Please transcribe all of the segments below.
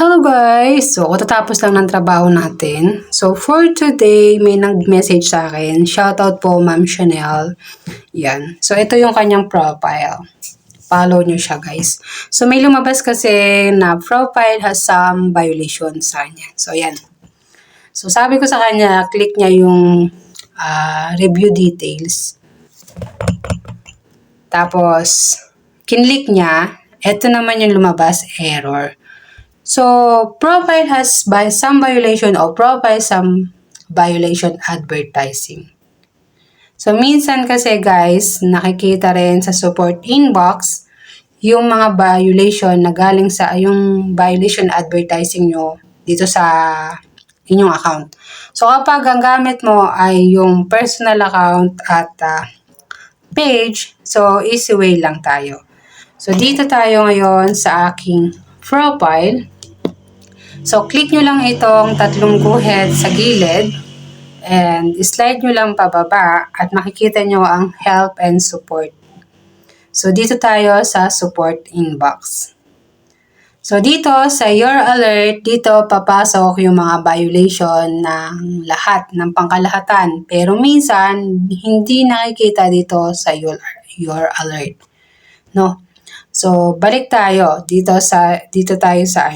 Hello guys! So, katatapos lang ng trabaho natin. So, for today, may nag-message sa akin. Shoutout po, Ma'am Chanel. Yan. So, ito yung kanyang profile. Follow nyo siya, guys. So, may lumabas kasi na profile has some violations sa kanya. So, yan. So, sabi ko sa kanya, click niya yung review details. Tapos, kinlik niya. Ito naman yung lumabas, error. So, profile has some violation o profile some violation advertising. So, minsan kasi guys, nakikita rin sa support inbox yung mga violation na galing sa yung violation advertising nyo dito sa inyong account. So, kapag ang gamit mo ay yung personal account at page, so easy way lang tayo. So, dito tayo ngayon sa aking profile. So, click nyo lang itong tatlong guhit sa gilid and slide nyo lang pababa at makikita nyo ang help and support. So, dito tayo sa support inbox. So, dito sa your alert, dito papasok yung mga violation ng lahat, ng pangkalahatan. Pero minsan, hindi nakikita dito sa your alert. No? So, balik tayo. Dito tayo sa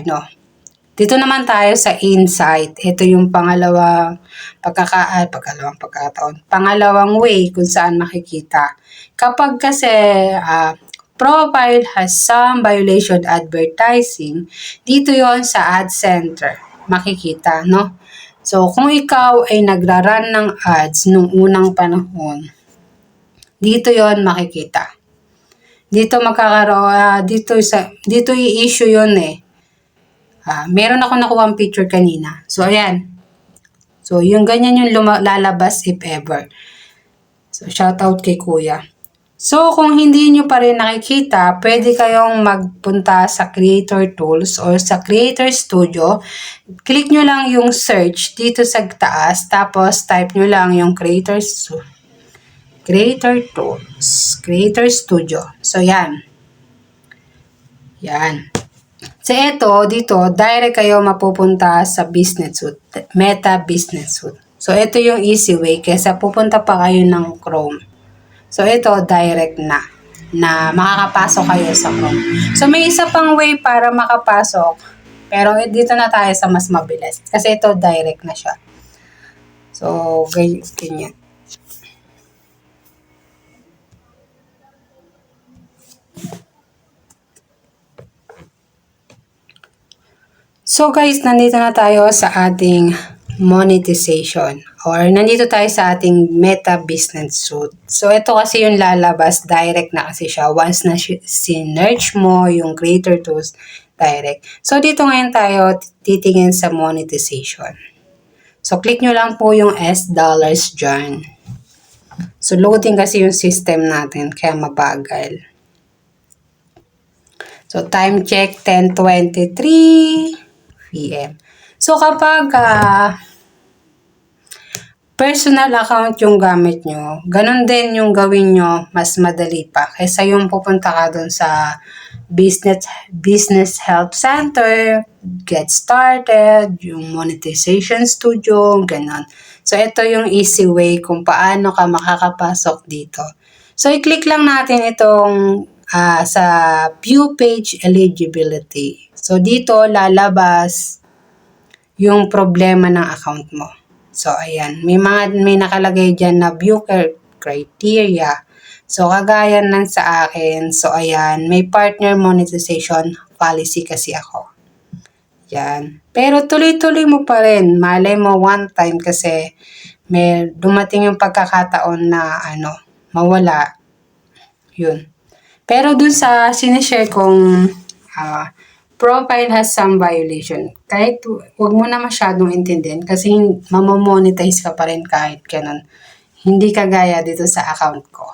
Dito naman tayo sa insight. Ito yung pangalawang pagkakataon. Pangalawang way kung saan makikita. Kapag kasi profile has some violation advertising, dito yon sa ad center. Makikita, no? So, kung ikaw ay nagra-run ng ads nung unang panahon, dito yon makikita. Dito magkakaroon, dito i-issue yon eh. Meron ako nakuha picture kanina. So, ayan. So, yung ganyan yung lalabas if ever. So, shoutout kay Kuya. So, kung hindi nyo pa rin nakikita, pwede kayong magpunta sa Creator Tools or sa Creator Studio. Click nyo lang yung search dito sa taas. Tapos, type nyo lang yung Creator Tools. Creator Studio. So, yan. Yan. So, dito, direct kayo mapupunta sa Business Suite, Meta Business Suite. So, ito yung easy way kaysa pupunta pa kayo ng Chrome. So, ito, direct na makakapasok kayo sa Chrome. So, may isa pang way para makapasok, pero dito na tayo sa mas mabilis. Kasi ito, direct na siya. So, ganyan. So guys, nandito na tayo sa ating monetization or nandito tayo sa ating Meta Business Suite. So ito kasi yung lalabas, direct na kasi siya. Once na sinerch mo yung Creator Tools, direct. So dito ngayon tayo titingin sa monetization. So click nyo lang po yung $, dyan. So loading kasi yung system natin, kaya mabagal. So time check 10:23 PM. So, kapag personal account yung gamit nyo, ganun din yung gawin nyo, mas madali pa. Kaysa yung pupunta ka dun sa business help center, get started, yung monetization studio, ganun. So, ito yung easy way kung paano ka makakapasok dito. So, i-click lang natin itong sa view page eligibility. So, dito lalabas yung problema ng account mo. So, ayan. May nakalagay dyan na view criteria. So, kagaya ng sa akin. So, ayan. May partner monetization policy kasi ako. Yan. Pero tuloy-tuloy mo pa rin. Malay mo one time kasi may dumating yung pagkakataon na mawala. Yun. Pero dun sa sinishare kong profile has some violation. Kahit huwag mo na masyadong intindihan kasi mamamonetize ka pa rin kahit ganun. Hindi kagaya dito sa account ko.